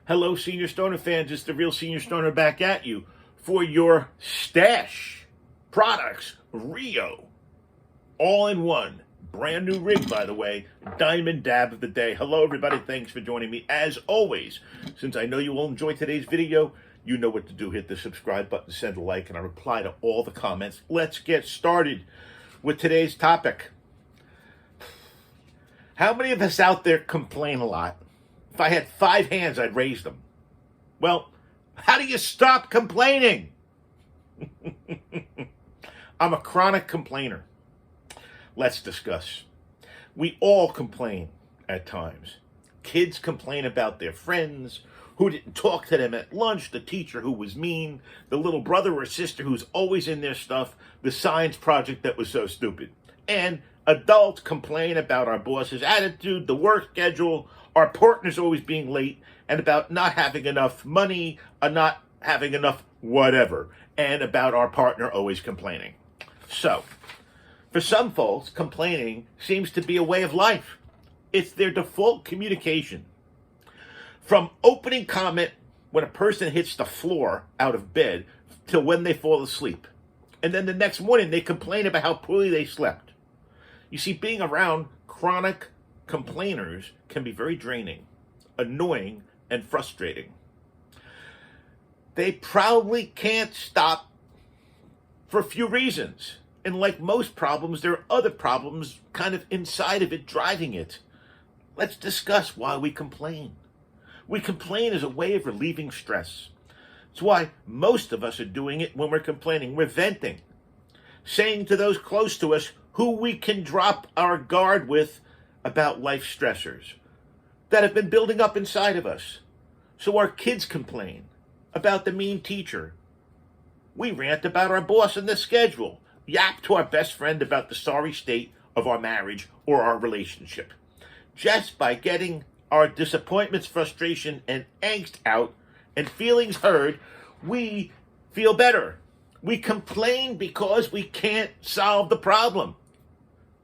Hello, Senior Stoner fans. It's the real Senior Stoner back at you for your Stache products, Rio. All in one. Brand new rig, by the way. Diamond dab of the day. Hello, everybody. Thanks for joining me. As always, since I know you will enjoy today's video, you know what to do. Hit the subscribe button, send a like, and I reply to all the comments. Let's get started with today's topic. How many of us out there complain a lot? If I had 5 hands, I'd raise them. Well, how do you stop complaining? I'm a chronic complainer. Let's discuss. We all complain at times. Kids complain about their friends, who didn't talk to them at lunch, the teacher who was mean, the little brother or sister who's always in their stuff, the science project that was so stupid. And adults complain about our boss's attitude, the work schedule, our partner's always being late, and about not having enough money, or not having enough whatever, and about our partner always complaining. So, for some folks, complaining seems to be a way of life. It's their default communication. From opening comment when a person hits the floor out of bed till when they fall asleep. And then the next morning they complain about how poorly they slept. You see, being around chronic complainers can be very draining, annoying, and frustrating. They probably can't stop for a few reasons. And like most problems, there are other problems kind of inside of it driving it. Let's discuss why we complain. We complain as a way of relieving stress. It's why most of us are doing it when we're complaining. We're venting, saying to those close to us who we can drop our guard with about life stressors that have been building up inside of us. So our kids complain about the mean teacher. We rant about our boss and the schedule. Yap to our best friend about the sorry state of our marriage or our relationship. Just by getting our disappointments, frustration, and angst out and feelings heard, we feel better. We complain because we can't solve the problem.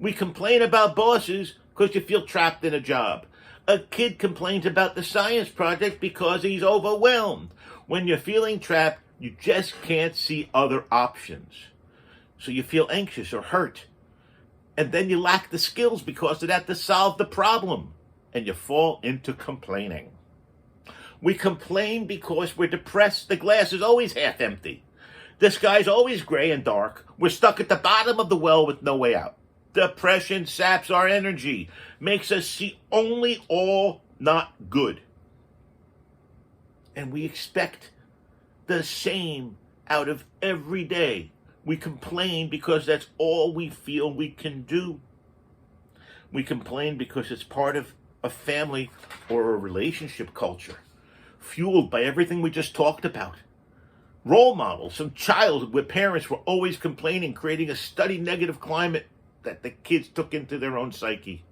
We complain about bosses because you feel trapped in a job. A kid complains about the science project because he's overwhelmed. When you're feeling trapped, you just can't see other options. So you feel anxious or hurt. And then you lack the skills because of that to solve the problem. And you fall into complaining. We complain because we're depressed. The glass is always half empty. The sky's always gray and dark. We're stuck at the bottom of the well with no way out. Depression saps our energy, makes us see only all not good. And we expect the same out of every day. We complain because that's all we feel we can do. We complain because it's part of a family or a relationship culture, fueled by everything we just talked about. Role models, some child where parents were always complaining, creating a study negative climate that the kids took into their own psyche.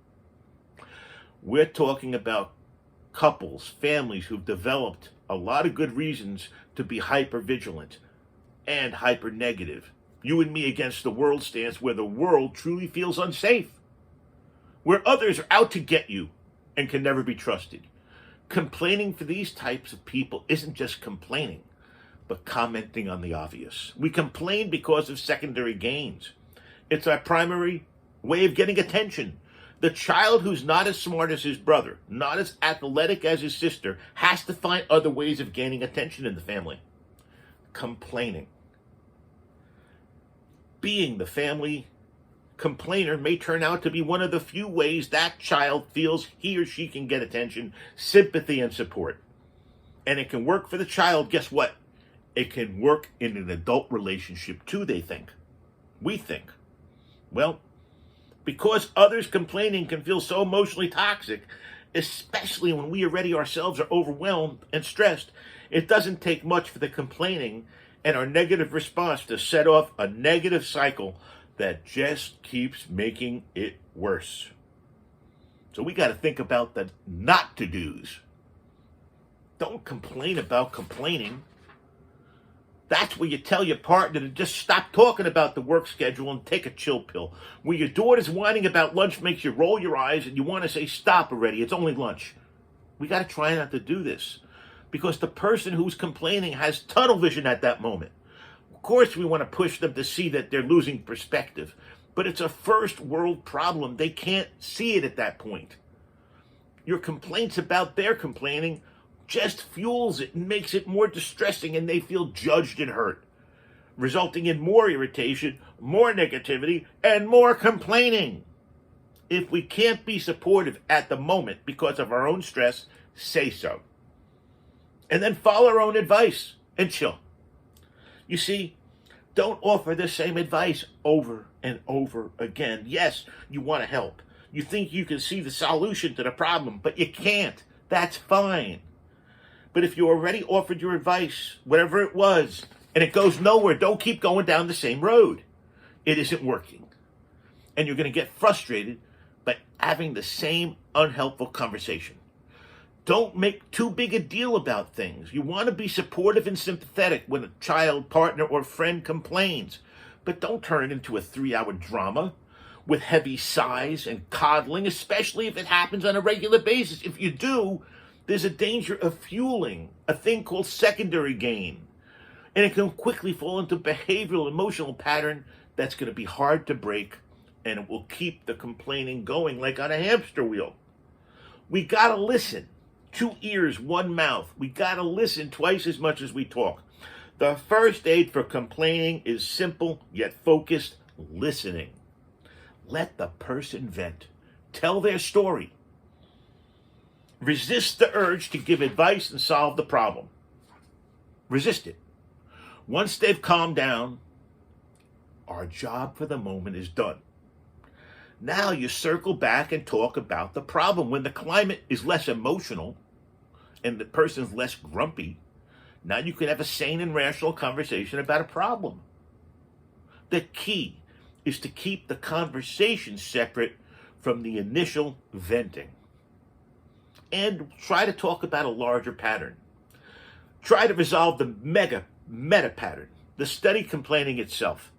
We're talking about couples, families who've developed a lot of good reasons to be hyper vigilant and hyper negative. You and me against the world stance, where the world truly feels unsafe, where others are out to get you and can never be trusted. Complaining for these types of people isn't just complaining, but commenting on the obvious. We complain because of secondary gains. It's our primary way of getting attention. The child who's not as smart as his brother, not as athletic as his sister, has to find other ways of gaining attention in the family. Complaining. Being the family complainer may turn out to be one of the few ways that child feels he or she can get attention, sympathy, and support. And it can work for the child. Guess what? It can work in an adult relationship too, they think. We think. Well, because others complaining can feel so emotionally toxic, especially when we already ourselves are overwhelmed and stressed, it doesn't take much for the complaining and our negative response to set off a negative cycle that just keeps making it worse. So we got to think about the not to do's. Don't complain about complaining. That's where you tell your partner to just stop talking about the work schedule and take a chill pill. Where your daughter's whining about lunch makes you roll your eyes and you want to say, stop already, it's only lunch. We got to try not to do this. because the person who's complaining has tunnel vision at that moment. Of course, we want to push them to see that they're losing perspective, but it's a first world problem. They can't see it at that point. Your complaints about their complaining just fuels it and makes it more distressing, and they feel judged and hurt, resulting in more irritation, more negativity, and more complaining. If we can't be supportive at the moment because of our own stress, say so. And then follow our own advice and chill. You see, don't offer the same advice over and over again. Yes, you want to help. You think you can see the solution to the problem, but you can't. That's fine. But if you already offered your advice, whatever it was, and it goes nowhere, don't keep going down the same road. It isn't working. And you're going to get frustrated by having the same unhelpful conversation. Don't make too big a deal about things. You want to be supportive and sympathetic when a child, partner, or friend complains. But don't turn it into a 3-hour drama with heavy sighs and coddling, especially if it happens on a regular basis. If you do, there's a danger of fueling a thing called secondary gain. And it can quickly fall into a behavioral, emotional pattern that's going to be hard to break, and it will keep the complaining going like on a hamster wheel. We got to listen. 2 ears, 1 mouth. We got to listen twice as much as we talk. The first aid for complaining is simple yet focused listening. Let the person vent. Tell their story. Resist the urge to give advice and solve the problem. Resist it. Once they've calmed down, our job for the moment is done. Now you circle back and talk about the problem. When the climate is less emotional and the person's less grumpy, now you can have a sane and rational conversation about a problem. The key is to keep the conversation separate from the initial venting. And try to talk about a larger pattern. Try to resolve the meta pattern, the study complaining itself.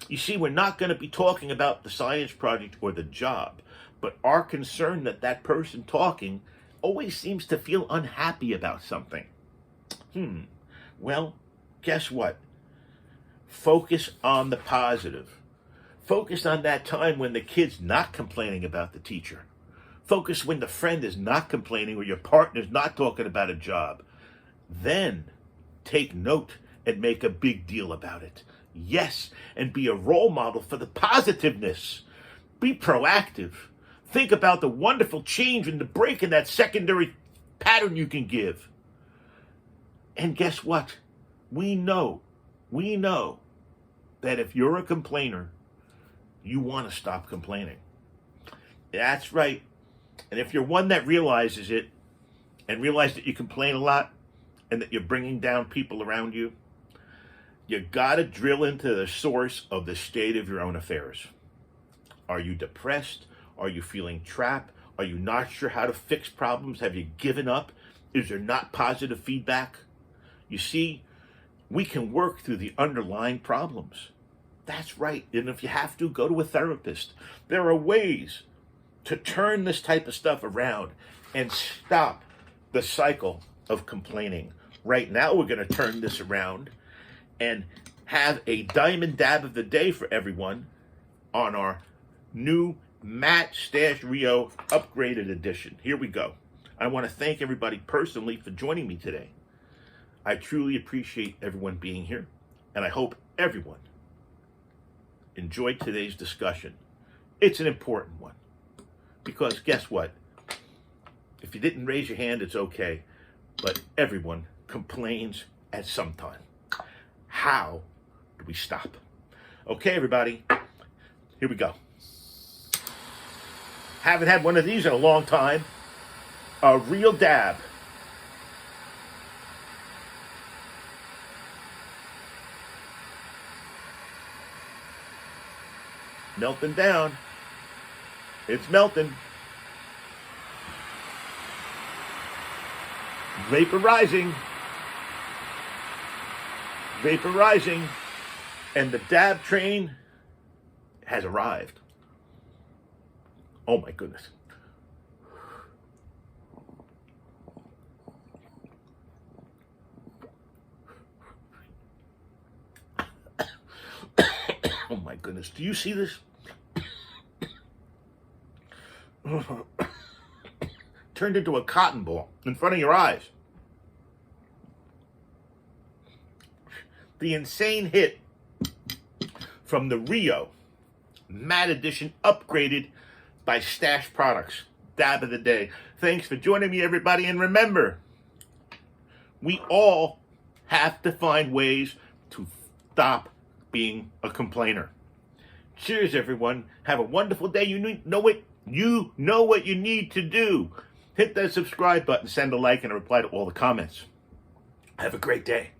You see, we're not going to be talking about the science project or the job, but our concern that person talking always seems to feel unhappy about something. Well, guess what? Focus on the positive. Focus on that time when the kid's not complaining about the teacher. Focus when the friend is not complaining or your partner's not talking about a job. Then take note and make a big deal about it. Yes, and be a role model for the positiveness. Be proactive. Think about the wonderful change and the break in that secondary pattern you can give. And guess what? We know that if you're a complainer, you want to stop complaining. That's right. And if you're one that realizes it and realize that you complain a lot and that you're bringing down people around you, you got to drill into the source of the state of your own affairs. Are you depressed? Are you feeling trapped? Are you not sure how to fix problems? Have you given up? Is there not positive feedback? You see, we can work through the underlying problems. That's right. And if you have to, go to a therapist. There are ways to turn this type of stuff around and stop the cycle of complaining. Right now, we're going to turn this around and have a diamond dab of the day for everyone on our new Matt Stache Rio upgraded edition. Here we go. I want to thank everybody personally for joining me today. I truly appreciate everyone being here, and I hope everyone enjoyed today's discussion. It's an important one, because guess what? If you didn't raise your hand, it's okay, but everyone complains at some time. How do we stop? Okay, everybody, here we go. Haven't had one of these in a long time. A real dab. Melting down. It's melting. Vaporizing. Vaporizing. And the dab train has arrived. Oh my goodness. my goodness. Do you see this? Turned into a cotton ball in front of your eyes. The insane hit from the Rio Matte Edition, upgraded by Stache products. Dab of the day. Thanks for joining me, everybody. And remember, we all have to find ways to stop being a complainer. Cheers, everyone. Have a wonderful day. You know what you need to do. Hit that subscribe button, send a like, and a reply to all the comments. Have a great day.